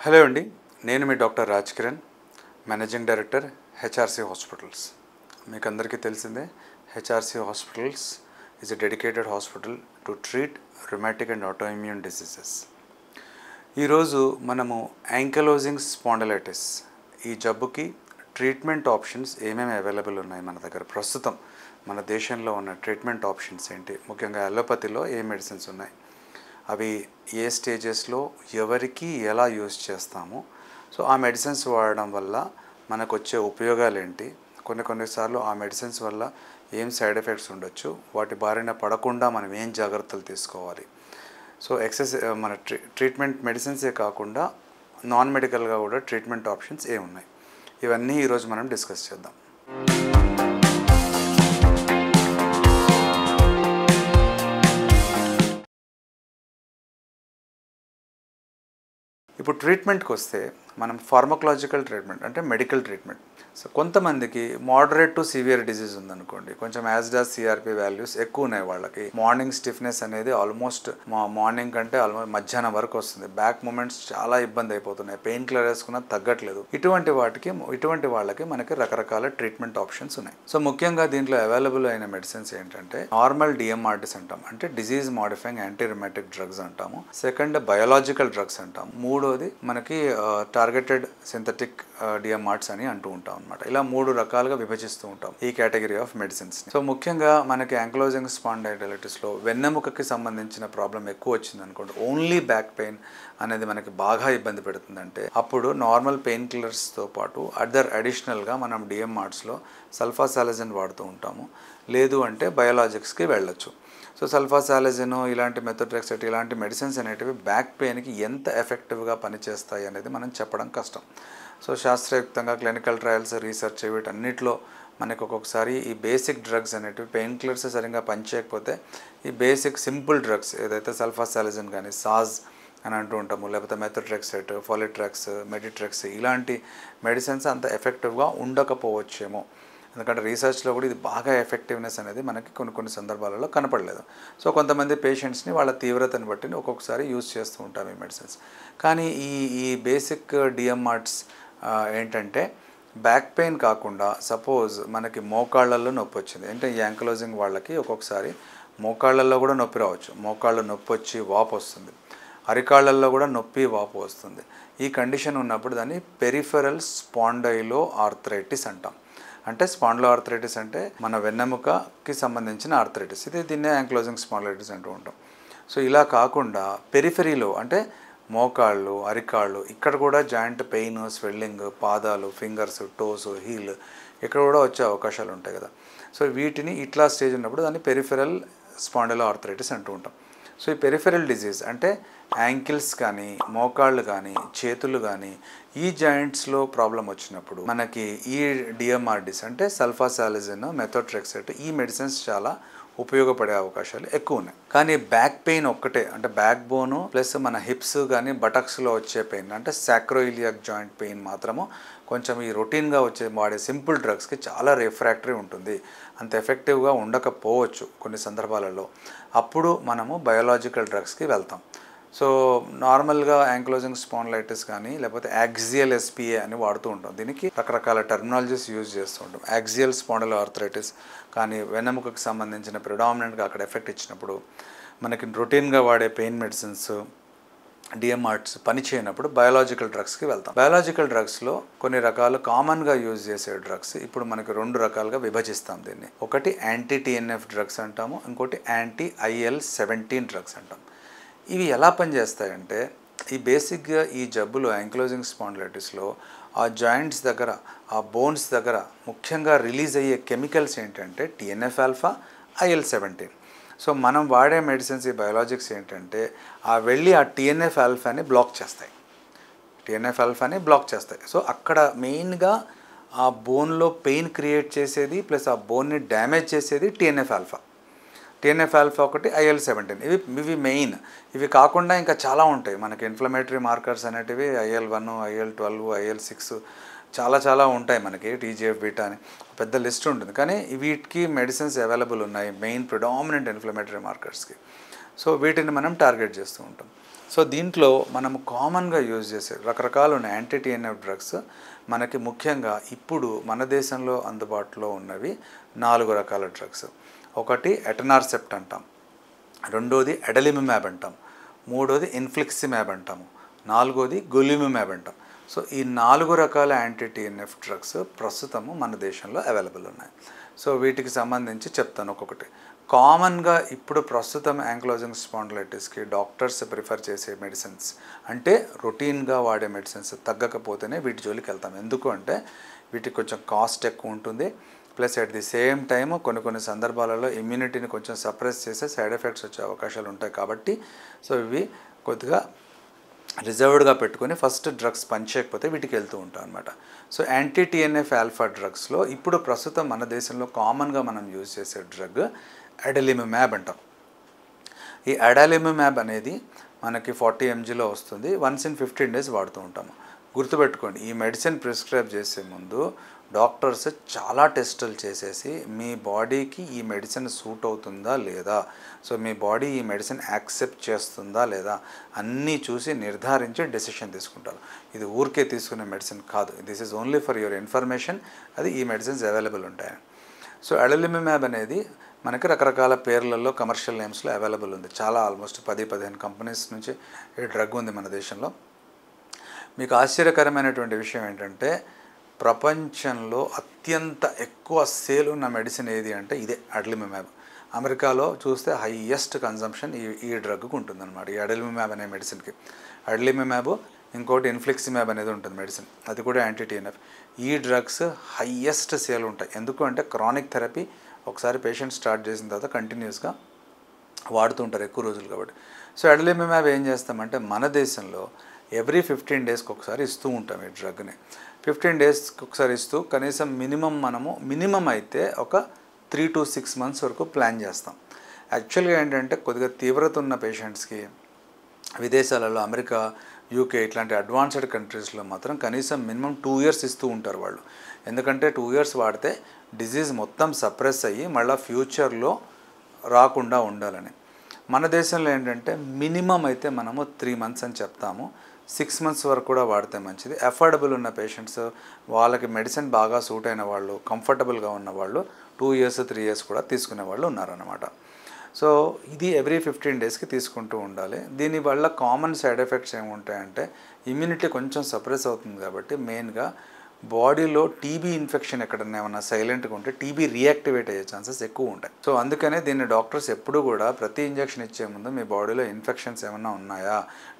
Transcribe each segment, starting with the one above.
Hello అండి, నేను మీ doctor Raj Kiran, managing director HRC hospitals. మీకు అందరికీ తెలిసిందే, HRC hospitals is a dedicated hospital to treat rheumatic and autoimmune diseases. ఈరోజు మనము యాంకలోజింగ్ స్పాండిలైటిస్ ఈ జబ్బుకి ట్రీట్మెంట్ ఆప్షన్స్ ఏమేమి అవైలబుల్ ఉన్నాయి మన దగ్గర. ప్రస్తుతం మన దేశంలో ఉన్న ట్రీట్మెంట్ ఆప్షన్స్ ఏంటి, ముఖ్యంగా అలోపతిలో ఏ మెడిసిన్స్ ఉన్నాయి, అవి ఏ స్టేజెస్లో ఎవరికి ఎలా యూజ్ చేస్తాము, సో ఆ మెడిసిన్స్ వాడడం వల్ల మనకు వచ్చే ఉపయోగాలు ఏంటి, కొన్నిసార్లు ఆ మెడిసిన్స్ వల్ల ఏం సైడ్ ఎఫెక్ట్స్ ఉండొచ్చు, వాటి బారిన పడకుండా మనం ఏం జాగ్రత్తలు తీసుకోవాలి. సో మన ట్రీట్మెంట్ మెడిసిన్సే కాకుండా నాన్ మెడికల్గా కూడా ట్రీట్మెంట్ ఆప్షన్స్ ఏమున్నాయి, ఇవన్నీ ఈరోజు మనం డిస్కస్ చేద్దాం. ఇప్పుడు ట్రీట్మెంట్కి వస్తే మనం ఫార్మకలాజికల్ ట్రీట్మెంట్ అంటే మెడికల్ ట్రీట్మెంట్. సో కొంతమందికి మోడరేట్ టు సివియర్ డిజీజ్ ఉందనుకోండి, కొంచెం యాజ్డాస్ సిఆర్పి వాల్యూస్ ఎక్కువ ఉన్నాయి, వాళ్ళకి మార్నింగ్ స్టిఫ్నెస్ అనేది ఆల్మోస్ట్ మార్నింగ్ కంటే ఆల్మోస్ట్ మధ్యాహ్నం వరకు వస్తుంది, బ్యాక్ మూమెంట్స్ చాలా ఇబ్బంది అయిపోతున్నాయి, పెయిన్ కిల్లర్ వేసుకున్నా తగ్గట్లేదు. ఇటువంటి వాళ్ళకి మనకి రకరకాల ట్రీట్మెంట్ ఆప్షన్స్ ఉన్నాయి. సో ముఖ్యంగా దీంట్లో అవైలబుల్ అయిన మెడిసిన్స్ ఏంటంటే నార్మల్ డిఎంఆర్డిస్ అంటాం, అంటే disease modifying anti rheumatic drugs అంటాము. సెకండ్ బయోలాజికల్ డ్రగ్స్ అంటాము. మూడోది మనకి టార్గెటెడ్ సింథటిక్ డిఎంఆర్డ్స్ అని అంటూ ఉంటాం అనమాట. ఇలా 3 రకాలుగా విభజిస్తూ ఉంటాం ఈ కేటగిరీ ఆఫ్ మెడిసిన్స్. సో ముఖ్యంగా మనకి యాంకలోజింగ్ స్పాండిలైటిస్లో వెన్నెముకకి సంబంధించిన ప్రాబ్లం ఎక్కువ వచ్చింది అనుకోండి, ఓన్లీ బ్యాక్ పెయిన్ అనేది మనకి బాగా ఇబ్బంది పెడుతుందంటే అప్పుడు నార్మల్ పెయిన్ కిల్లర్స్తో పాటు అడిషనల్గా మనం డిఎంఆర్డ్స్లో సల్ఫాసాలజిన్ వాడుతూ ఉంటాము. లేదు అంటే బయోలాజిక్స్కి వెళ్ళొచ్చు. సో సల్ఫాసాలజిన్, ఇలాంటి మెథోట్రెక్సెట్, ఇలాంటి మెడిసిన్స్ అనేటివి బ్యాక్ పెయిన్కి ఎంత ఎఫెక్టివ్గా పనిచేస్తాయి అనేది మనం చెప్పడం కష్టం. సో శాస్త్రయుక్తంగా క్లినికల్ ట్రయల్స్, రీసెర్చ్ వీటన్నిటిలో మనకి ఒక్కొక్కసారి ఈ బేసిక్ డ్రగ్స్ అనేటివి పెయిన్ కిల్లర్స్ సరిగ్గా పనిచేయకపోతే ఈ బేసిక్ సింపుల్ డ్రగ్స్ ఏదైతే సల్ఫాసాలజిన్ కానీ సాజ్ అని అంటూ ఉంటాము, లేకపోతే మెథోట్రెక్సెట్, ఫాలిట్రెక్స్, మెడిట్రెక్స్, ఇలాంటి మెడిసిన్స్ అంత ఎఫెక్టివ్గా ఉండకపోవచ్చేమో. ఎందుకంటే రీసెర్చ్లో కూడా ఇది బాగా ఎఫెక్టివ్నెస్ అనేది మనకి కొన్ని సందర్భాలలో కనపడలేదు. సో కొంతమంది పేషెంట్స్ని వాళ్ళ తీవ్రతను బట్టి ఒక్కొక్కసారి యూజ్ చేస్తూ ఉంటాం ఈ మెడిసిన్స్. కానీ ఈ బేసిక్ డిఎంఆర్డ్స్ ఏంటంటే బ్యాక్ పెయిన్ కాకుండా సపోజ్ మనకి మోకాళ్ళల్లో నొప్పి వచ్చింది అంటే ఈ యాంకలోజింగ్ వాళ్ళకి ఒక్కొక్కసారి మోకాళ్ళల్లో కూడా నొప్పి రావచ్చు, మోకాళ్ళు నొప్పి వచ్చి వాపు వస్తుంది, అరికాళ్ళల్లో కూడా నొప్పి వాపు వస్తుంది. ఈ కండిషన్ ఉన్నప్పుడు దాన్ని పెరిఫెరల్ స్పాండైలో ఆర్థరైటిస్ అంటాం. అంటే స్పాండిలో ఆర్థరైటిస్ అంటే మన వెన్నెముకకి సంబంధించిన ఆర్థరైటిస్, దీన్నే యాంకలోజింగ్ స్పాండిలైటిస్ అంటూ ఉంటాం. సో ఇలా కాకుండా పెరిఫెరీలో అంటే మోకాళ్ళు, అరికాళ్ళు, ఇక్కడ కూడా జాయింట్ పెయిన్, స్వెల్లింగ్, పాదాలు, ఫింగర్స్, టోస్, హీల్ ఇక్కడ కూడా వచ్చే అవకాశాలు ఉంటాయి కదా. సో వీటిని ఇట్లా స్టేజ్ ఉన్నప్పుడు దాన్ని పెరిఫెరల్ స్పాండిలో ఆర్థరైటిస్ అంటూ ఉంటాం. సో ఈ పెరిఫెరల్ డిజీజ్ అంటే యాంకిల్స్ కానీ, మోకాళ్ళు కానీ, చేతులు కానీ, ఈ జాయింట్స్లో ప్రాబ్లం వచ్చినప్పుడు మనకి ఈ డిఎంఆర్డిస్ అంటే సల్ఫాసాలజిన్, మెథోట్రెక్సెట్ ఈ మెడిసిన్స్ చాలా ఉపయోగపడే అవకాశాలు ఎక్కువ ఉన్నాయి. కానీ బ్యాక్ పెయిన్ ఒక్కటే అంటే బ్యాక్ బోను ప్లస్ మన హిప్స్ కానీ బటక్స్లో వచ్చే పెయిన్ అంటే సాక్రోయిలియాక్ జాయింట్ పెయిన్ మాత్రము కొంచెం ఈ రొటీన్గా వాడే సింపుల్ డ్రగ్స్కి చాలా రిఫ్రాక్టరీ ఉంటుంది, అంత ఎఫెక్టివ్గా ఉండకపోవచ్చు కొన్ని సందర్భాలలో. అప్పుడు మనము బయోలాజికల్ డ్రగ్స్కి వెళ్తాం. సో నార్మల్గా యాంకలోజింగ్ స్పాండిలైటిస్ కానీ లేకపోతే యాక్సియల్ ఎస్పిఏ అని వాడుతూ ఉంటాం. దీనికి రకరకాల టెర్మినాలజీస్ యూజ్ చేస్తూ ఉంటాం. యాక్సియల్ స్పాండిలో ఆర్థరైటిస్ కానీ వెన్నెముకకు సంబంధించిన ప్రిడామినెంట్గా అక్కడ ఎఫెక్ట్ ఇచ్చినప్పుడు మనకి రొటీన్గా వాడే పెయిన్ మెడిసిన్స్, డిఎంఆర్డ్స్ పనిచేయనప్పుడు బయోలాజికల్ డ్రగ్స్కి వెళ్తాం. బయోలాజికల్ డ్రగ్స్లో కొన్ని రకాలు కామన్గా యూజ్ చేసే డ్రగ్స్ ఇప్పుడు మనకి 2 రకాలుగా విభజిస్తాం దీన్ని. ఒకటి యాంటీ టిఎన్ఎఫ్ డ్రగ్స్ అంటాము, ఇంకోటి యాంటీ IL-17 డ్రగ్స్ అంటాం. ఇవి ఎలా పనిచేస్తాయంటే ఈ బేసిక్గా ఈ జబ్బులు యాంకలోజింగ్ స్పాండిలైటిస్లో ఆ జాయింట్స్ దగ్గర, ఆ బోన్స్ దగ్గర ముఖ్యంగా రిలీజ్ అయ్యే కెమికల్స్ ఏంటంటే TNF ఆల్ఫా, IL-17. సో మనం వాడే మెడిసిన్స్ ఈ బయోలాజిక్స్ ఏంటంటే వెళ్ళి ఆ TNF ఆల్ఫాని బ్లాక్ చేస్తాయి. సో అక్కడ మెయిన్గా ఆ బోన్లో పెయిన్ క్రియేట్ చేసేది ప్లస్ ఆ బోన్ని డ్యామేజ్ చేసేది TNF ఆల్ఫా ఒకటి, IL-17 ఇవి మెయిన్. ఇవి కాకుండా ఇంకా చాలా ఉంటాయి మనకి ఇన్ఫ్లమేటరీ మార్కర్స్ అనేటివి IL-1, IL-12, IL-6 చాలా ఉంటాయి మనకి, TGF బీటా అని పెద్ద లిస్ట్ ఉంటుంది. కానీ వీటికి మెడిసిన్స్ అవైలబుల్ ఉన్నాయి మెయిన్ ప్రిడామినెంట్ ఇన్ఫ్లమేటరీ మార్కర్స్కి. సో వీటిని మనం టార్గెట్ చేస్తూ ఉంటాం. సో దీంట్లో మనం కామన్గా యూజ్ చేసే రకరకాలు ఉన్న యాంటీ టీఎన్ఎఫ్ డ్రగ్స్ మనకి ముఖ్యంగా ఇప్పుడు మన దేశంలో అందుబాటులో ఉన్నవి 4 రకాల డ్రగ్స్. ఒకటి ఎటనార్సెప్ట్ అంటాం, రెండోది అడలిమిమాబ్ అంటాం, మూడోది ఇన్ఫ్లిక్సిమాబ్ అంటాము, నాలుగోది గొలిమిమాబ్ అంటాం. సో ఈ 4 రకాల యాంటీ టీఎన్ఎఫ్ డ్రగ్స్ ప్రస్తుతము మన దేశంలో అవైలబుల్ ఉన్నాయి. సో వీటికి సంబంధించి చెప్తాను ఒక్కొక్కటి. కామన్గా ఇప్పుడు ప్రస్తుతం యాంక్లోజింగ్ స్పాండిలైటిస్కి డాక్టర్స్ ప్రిఫర్ చేసే మెడిసిన్స్ అంటే రొటీన్గా వాడే మెడిసిన్స్ తగ్గకపోతేనే వీటి జోలికి వెళ్తాం. ఎందుకు అంటే వీటికి కొంచెం కాస్ట్ ఎక్కువ ఉంటుంది, plus at the same time కొన్ని సందర్భాలలో ఇమ్యూనిటీని కొంచెం సప్రెస్ చేసే సైడ్ ఎఫెక్ట్స్ వచ్చే అవకాశాలు ఉంటాయి. కాబట్టి సో ఇవి కొద్దిగా రిజర్వ్డ్గా పెట్టుకొని ఫస్ట్ డ్రగ్స్ పనిచేయకపోతే వీటికి వెళ్తూ ఉంటాం అనమాట. సో యాంటీ టీఎన్ఎఫ్ ఆల్ఫా డ్రగ్స్లో ఇప్పుడు ప్రస్తుతం మన దేశంలో కామన్గా మనం యూజ్ చేసే డ్రగ్ అడలిమిమాబ్ అంటాం. ఈ అడలిమిమాబ్ అనేది మనకి 40 mgలో వస్తుంది. వన్స్ ఇన్ 15 days వాడుతూ ఉంటాము. గుర్తుపెట్టుకోండి, ఈ మెడిసిన్ ప్రిస్క్రైబ్ చేసే ముందు డాక్టర్స్ చాలా టెస్టులు చేసేసి మీ బాడీకి ఈ మెడిసిన్ సూట్ అవుతుందా లేదా, సో మీ బాడీ ఈ మెడిసిన్ యాక్సెప్ట్ చేస్తుందా లేదా అన్నీ చూసి నిర్ధారించి డెసిషన్ తీసుకుంటారు. ఇది ఊరికే తీసుకునే మెడిసిన్ కాదు. This is only for your information. అది ఈ మెడిసిన్స్ అవైలబుల్ ఉంటాయి. సో అడలిమిమాబ్ అనేది మనకి రకరకాల పేర్లలో కమర్షియల్ నేమ్స్లో అవైలబుల్ ఉంది. చాలా ఆల్మోస్ట్ 10-15 కంపెనీస్ నుంచి ఈ డ్రగ్ ఉంది మన దేశంలో. మీకు ఆశ్చర్యకరమైనటువంటి విషయం ఏంటంటే ప్రపంచంలో అత్యంత ఎక్కువ సేల్ ఉన్న మెడిసిన్ ఏది అంటే ఇదే అడలిమిమాబ్. అమెరికాలో చూస్తే హైయెస్ట్ కన్జంప్షన్ ఈ డ్రగ్కు ఉంటుందన్నమాట, ఈ అడలిమిమాబ్ అనే మెడిసిన్కి. అడలిమిమాబ్, ఇంకోటి ఇన్ఫ్లిక్సిమాబ్ అనేది ఉంటుంది మెడిసిన్, అది కూడా యాంటీ టీఎన్ఎఫ్. ఈ డ్రగ్స్ హైయెస్ట్ సేల్ ఉంటాయి. ఎందుకు అంటే క్రానిక్ థెరపీ ఒకసారి పేషెంట్ స్టార్ట్ చేసిన తర్వాత కంటిన్యూస్గా వాడుతూ ఉంటారు ఎక్కువ రోజులు కాబట్టి. సో అడలిమిమాబ్ ఏం చేస్తామంటే మన దేశంలో ఎవ్రీ 15 daysకి ఒకసారి ఇస్తూ ఉంటాం ఈ డ్రగ్ని. 15 daysకి ఒకసారి ఇస్తూ కనీసం మినిమం అయితే ఒక 3 to 6 months వరకు ప్లాన్ చేస్తాం. యాక్చువల్గా ఏంటంటే కొద్దిగా తీవ్రత ఉన్న పేషెంట్స్కి విదేశాలలో అమెరికా, యూకే ఇట్లాంటి అడ్వాన్స్డ్ కంట్రీస్లో మాత్రం కనీసం మినిమం 2 years ఇస్తూ ఉంటారు వాళ్ళు. ఎందుకంటే 2 years వాడితే డిజీజ్ మొత్తం సప్రెస్ అయ్యి మళ్ళీ ఫ్యూచర్లో రాకుండా ఉండాలని. మన దేశంలో ఏంటంటే మినిమం అయితే మనము 3 months అని చెప్తాము. 6 months వరకు కూడా వాడితే మంచిది. అఫోర్డబుల్ ఉన్న పేషెంట్స్, వాళ్ళకి మెడిసిన్ బాగా సూట్ అయిన వాళ్ళు, కంఫర్టబుల్గా ఉన్న వాళ్ళు 2 years 3 years కూడా తీసుకునే వాళ్ళు ఉన్నారన్నమాట. సో ఇది ఎవ్రీ 15 daysకి తీసుకుంటూ ఉండాలి. దీనివల్ల కామన్ సైడ్ ఎఫెక్ట్స్ ఏముంటాయంటే ఇమ్యూనిటీ కొంచెం సప్రెస్ అవుతుంది కాబట్టి మెయిన్గా బాడీలో టీబీ ఇన్ఫెక్షన్ ఎక్కడన్నా ఏమన్నా సైలెంట్గా ఉంటే టీబీ రియాక్టివేట్ అయ్యే ఛాన్సెస్ ఎక్కువ ఉంటాయి. సో అందుకనే దీన్ని డాక్టర్స్ ఎప్పుడు కూడా ప్రతి ఇంజెక్షన్ ఇచ్చే ముందు మీ బాడీలో ఇన్ఫెక్షన్స్ ఏమన్నా ఉన్నాయా,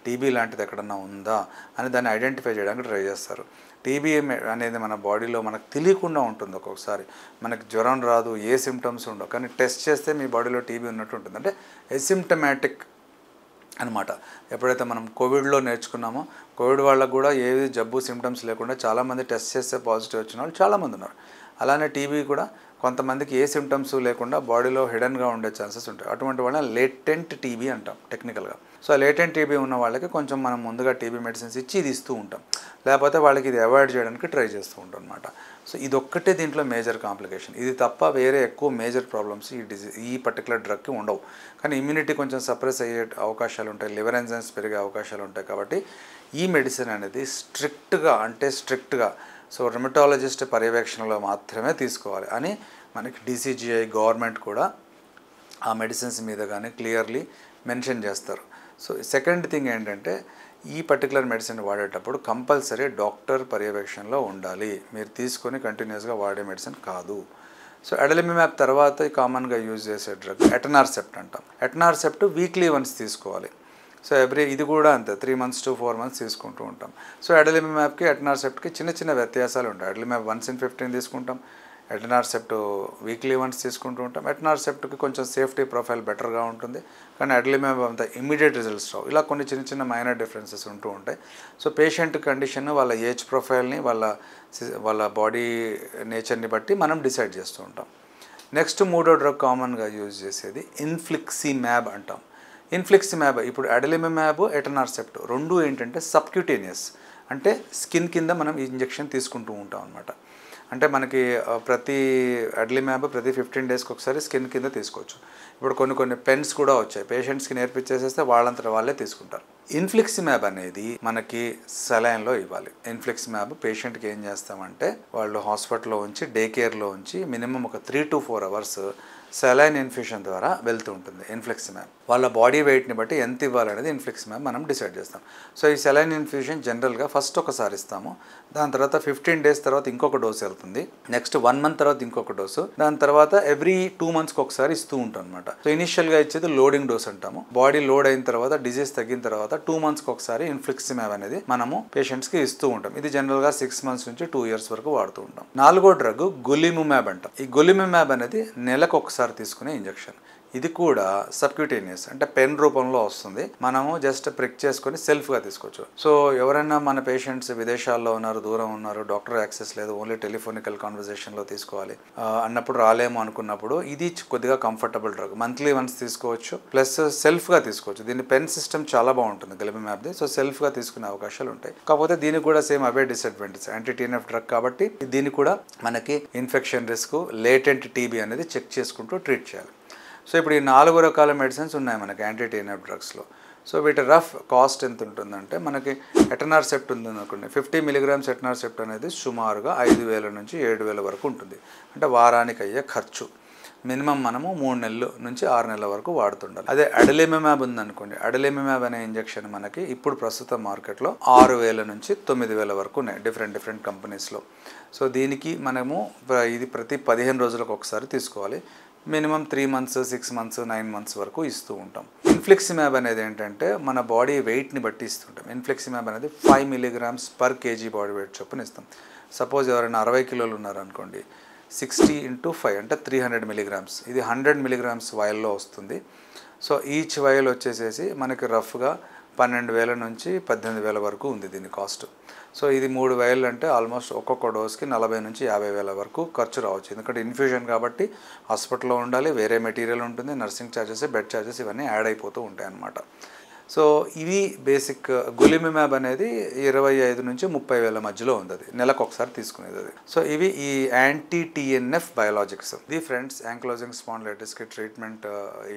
టీబీ లాంటిది ఎక్కడన్నా ఉందా అని దాన్ని ఐడెంటిఫై చేయడానికి ట్రై చేస్తారు. టీబీ అనేది మన బాడీలో మనకు తెలియకుండా ఉంటుంది. ఒక్కొక్కసారి మనకి జ్వరం రాదు, ఏ సిమ్టమ్స్ ఉండవు, కానీ టెస్ట్ చేస్తే మీ బాడీలో టీబీ ఉన్నట్టు ఉంటుంది. అంటే ఎసిమ్టమాటిక్ అనమాట. ఎప్పుడైతే మనం కోవిడ్లో నేర్చుకున్నామో కోవిడ్ వాళ్ళకు కూడా ఏది జబ్బు సిమ్టమ్స్ లేకుండా చాలామంది టెస్ట్ చేస్తే పాజిటివ్ వచ్చిన వాళ్ళు చాలామంది ఉన్నారు. అలానే టీబీ కూడా కొంతమందికి ఏ సిమ్టమ్స్ లేకుండా బాడీలో హిడెన్గా ఉండే ఛాన్సెస్ ఉంటాయి. అటువంటి వాళ్ళని లేటెంట్ టీబీ అంటాం టెక్నికల్గా. సో ఆ లేటెంట్ టీబీ ఉన్న వాళ్ళకి కొంచెం మనం ముందుగా టీబీ మెడిసిన్స్ ఇచ్చి ఇది ఇస్తూ ఉంటాం, లేకపోతే వాళ్ళకి ఇది అవాయిడ్ చేయడానికి ట్రై చేస్తూ ఉంటాం అనమాట. సో ఇదొక్కటే దీంట్లో మేజర్ కాంప్లికేషన్. ఇది తప్ప వేరే ఎక్కువ మేజర్ ప్రాబ్లమ్స్ ఈ పర్టికులర్ డ్రగ్కి ఉండవు. కానీ ఇమ్యూనిటీ కొంచెం సప్రెస్ అయ్యే అవకాశాలు ఉంటాయి, లివర్ ఎంజైమ్స్ పెరిగే అవకాశాలు ఉంటాయి. కాబట్టి ఈ మెడిసిన్ అనేది స్ట్రిక్ట్గా సో రుమటాలజిస్ట్ పర్యవేక్షణలో మాత్రమే తీసుకోవాలి అని మనకి DCGI గవర్నమెంట్ కూడా ఆ మెడిసిన్స్ మీద కానీ క్లియర్లీ మెన్షన్ చేస్తారు. సో సెకండ్ థింగ్ ఏంటంటే ఈ పర్టికులర్ మెడిసిన్ వాడేటప్పుడు కంపల్సరీ డాక్టర్ పర్యవేక్షణలో ఉండాలి. మీరు తీసుకొని కంటిన్యూస్గా వాడే మెడిసిన్ కాదు. సో అడలిమిమాబ్ తర్వాత కామన్గా యూజ్ చేసే డ్రగ్ ఎటనార్సెప్ట్ అంటాం. ఎటనార్సెప్ట్ వీక్లీ వన్స్ తీసుకోవాలి. సో ఇది కూడా అంతే 3 months to 4 months తీసుకుంటూ ఉంటాం. సో అడలిమిమాబ్కి ఎటనార్సెప్ట్కి చిన్న వ్యత్యాసాలు ఉంటాయి. అడలిమిమాబ్ వన్స్ ఇన్ 15 తీసుకుంటాం, ఎటనార్సెప్ట్ వీక్లీ వన్స్ తీసుకుంటూ ఉంటాం. ఎటనార్సెప్ట్కి కొంచెం సేఫ్టీ ప్రొఫైల్ బెటర్గా ఉంటుంది, కానీ అడలిమిమాబ్ అంత ఇమీడియట్ రిజల్ట్స్ రావు. ఇలా కొన్ని చిన్న మైనర్ డిఫరెన్సెస్ ఉంటూ ఉంటాయి. సో పేషెంట్ కండిషన్, వాళ్ళ ఏజ్ ప్రొఫైల్ని, వాళ్ళ బాడీ నేచర్ని బట్టి మనం డిసైడ్ చేస్తూ ఉంటాం. నెక్స్ట్ మూడో డ్రగ్ కామన్గా యూజ్ చేసేది ఇన్ఫ్లిక్సిమాబ్ అంటాం. ఇన్ఫ్లిక్సిమాబ్ ఇప్పుడు అడలిమిమాబ్, ఎటనార్సెప్ట్ రెండు ఏంటంటే సబ్క్యూటేనియస్, అంటే స్కిన్ కింద మనం ఈ ఇంజెక్షన్ తీసుకుంటూ ఉంటాం అనమాట. అంటే మనకి ప్రతి అడ్లిమ్యాబ్ ప్రతి 15 డేస్కి ఒకసారి స్కిన్ కింద తీసుకోవచ్చు. ఇప్పుడు కొన్ని పెన్స్ కూడా వచ్చాయి, పేషెంట్స్కి నేర్పించేసేస్తే వాళ్ళంతట వాళ్ళే తీసుకుంటారు. ఇన్ఫ్లిక్సిమ్యాబ్ అనేది మనకి సెలైన్లో ఇవ్వాలి. ఇన్ఫ్లిక్సిమ్యాబ్ పేషెంట్కి ఏం చేస్తామంటే వాళ్ళు హాస్పిటల్లో ఉంచి డే కేర్లో ఉంచి మినిమం ఒక 3 to 4 అవర్స్ సెలైన్ ఇన్ఫ్యూషన్ ద్వారా వెళ్తూ ఉంటుంది ఇన్ఫ్లిక్సిమ్యాబ్. వాళ్ళ బాడీ వెయిట్ని బట్టి ఎంత ఇవ్వాలనేది ఇన్ఫ్లిక్సిమ్యాబ్ మనం డిసైడ్ చేస్తాం. సో ఈ సెలైన్ ఇన్ఫ్యూషన్ జనరల్గా ఫస్ట్ ఒకసారి ఇస్తాము, దాని తర్వాత 15 డేస్ తర్వాత ఇంకొక డోసు వెళ్తుంది, నెక్స్ట్ 1 మంత్ తర్వాత ఇంకొక డోసు, దాని తర్వాత ఎవ్రీ 2 మంత్స్కి ఒకసారి ఇస్తూ ఉంటాం అనమాట. సో ఇనిషియల్గా ఇచ్చేది లోడింగ్ డోస్ అంటాము. బాడీ లోడ్ అయిన తర్వాత డిజీజ్ తగ్గిన తర్వాత 2 మంత్స్కి ఒకసారి ఇన్ఫ్లిక్సిమ్యాబ్ అనేది మనము పేషెంట్స్కి ఇస్తూ ఉంటాం. ఇది జనరల్గా 6 మంత్స్ నుంచి 2 years వరకు వాడుతూ ఉంటాం. 4వ డ్రగ్ గొలిమిమ్యాబ్ అంటాం. ఈ గొలిమిమ్యాబ్ అనేది నెలకు ఒకసారి తీసుకునే ఇంజెక్షన్. ఇది కూడా సబ్క్యూటేనియస్ అంటే పెన్ రూపంలో వస్తుంది. మనము జస్ట్ ప్రిక్ చేసుకొని సెల్ఫ్గా తీసుకోవచ్చు. సో ఎవరైనా మన పేషెంట్స్ విదేశాల్లో ఉన్నారు, దూరం ఉన్నారు, డాక్టర్ యాక్సెస్ లేదు, ఓన్లీ టెలిఫోనికల్ కాన్వర్జేషన్లో తీసుకోవాలి అన్నప్పుడు, రాలేము అనుకున్నప్పుడు ఇది కొద్దిగా కంఫర్టబుల్ డ్రగ్. మంత్లీ వన్స్ తీసుకోవచ్చు, ప్లస్ సెల్ఫ్గా తీసుకోవచ్చు. దీని పెన్ సిస్టమ్ చాలా బాగుంటుంది గొలిమిమ్యాబ్ది. సో సెల్ఫ్గా తీసుకునే అవకాశాలు ఉంటాయి. కాకపోతే దీనికి కూడా సేమ్ అవే డిసడ్వాంటేజ్, యాంటీ TNF డ్రగ్ కాబట్టి దీన్ని కూడా మనకి ఇన్ఫెక్షన్ రిస్క్, లేటెంట్ టీబీ అనేది చెక్ చేసుకుంటూ ట్రీట్ చేయాలి. సో ఇప్పుడు ఈ 4 రకాల మెడిసిన్స్ ఉన్నాయి మనకి యాంటీ TNF డ్రగ్స్లో. సో వీటి రఫ్ కాస్ట్ ఎంత ఉంటుందంటే, మనకి ఎటనార్సెప్ట్ ఉంది అనుకోండి, 50 mg ఎటనార్సెప్ట్ అనేది సుమారుగా 5,000 నుంచి 7,000 వరకు ఉంటుంది. అంటే వారానికి అయ్యే ఖర్చు. మినిమం మనము 3 నెలలు నుంచి 6 నెలల వరకు వాడుతుండాలి. అదే అడలిమిమ్యాబ్ ఉందనుకోండి, అడలిమిమ్యాబ్ అనే ఇంజెక్షన్ మనకి ఇప్పుడు ప్రస్తుతం మార్కెట్లో 6,000 నుంచి 9,000 వరకు ఉన్నాయి డిఫరెంట్ కంపెనీస్లో. సో దీనికి మనము ఇది ప్రతి 15 రోజులకు ఒకసారి తీసుకోవాలి. మినిమం 3 months, 6 months, 9 months వరకు ఇస్తూ ఉంటాం. ఇన్ఫ్లిక్సిమ్యాబ్ అనేది ఏంటంటే మన బాడీ వెయిట్ని బట్టి ఇస్తుంటాం. ఇన్ఫ్లిక్సిమ్యాబ్ అనేది 5 mg/kg బాడీ వెయిట్ చొప్పున ఇస్తాం. సపోజ్ ఎవరైనా 60 కిలోలు ఉన్నారనుకోండి, 60 × 5 అంటే 300 mg. ఇది 100 mg వైల్లో వస్తుంది. సో ఈచ్ వైల్ వచ్చేసేసి మనకి రఫ్గా 12,000 నుంచి 18,000 వరకు ఉంది దీని కాస్ట్. సో ఇది 3 వైల్ అంటే ఆల్మోస్ట్ ఒక్కొక్క డోస్కి 40,000 నుంచి 50,000 వరకు ఖర్చు రావచ్చు. ఎందుకంటే ఇన్ఫ్యూజన్ కాబట్టి హాస్పిటల్లో ఉండాలి, వేరే మెటీరియల్ ఉంటుంది, నర్సింగ్ ఛార్జెస్, బెడ్ ఛార్జెస్ ఇవన్నీ యాడ్ అయిపోతూ ఉంటాయి అన్నమాట. సో ఇవి బేసిక్. గొలిమిమ్యాబ్ అనేది 25,000 నుంచి 30,000 మధ్యలో ఉంది, అది నెలకు ఒకసారి తీసుకునేది అది. సో ఇవి ఈ యాంటీ TNF బయోలాజిక్స్. ఇది ఫ్రెండ్స్ యాంక్లోజింగ్ స్పాండిలైటిస్కి ట్రీట్మెంట్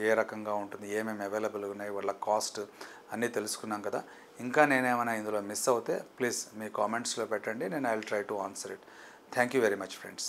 ఏ రకంగా ఉంటుంది, ఏమేమి అవైలబుల్ ఉన్నాయి, వాళ్ళ కాస్ట్ అన్నీ తెలుసుకున్నాం కదా. ఇంకా నేనేమైనా ఇందులో మిస్ అవుతే ప్లీజ్ మీ కామెంట్స్లో పెట్టండి, నేను I will try to answer it. Thank you very much friends.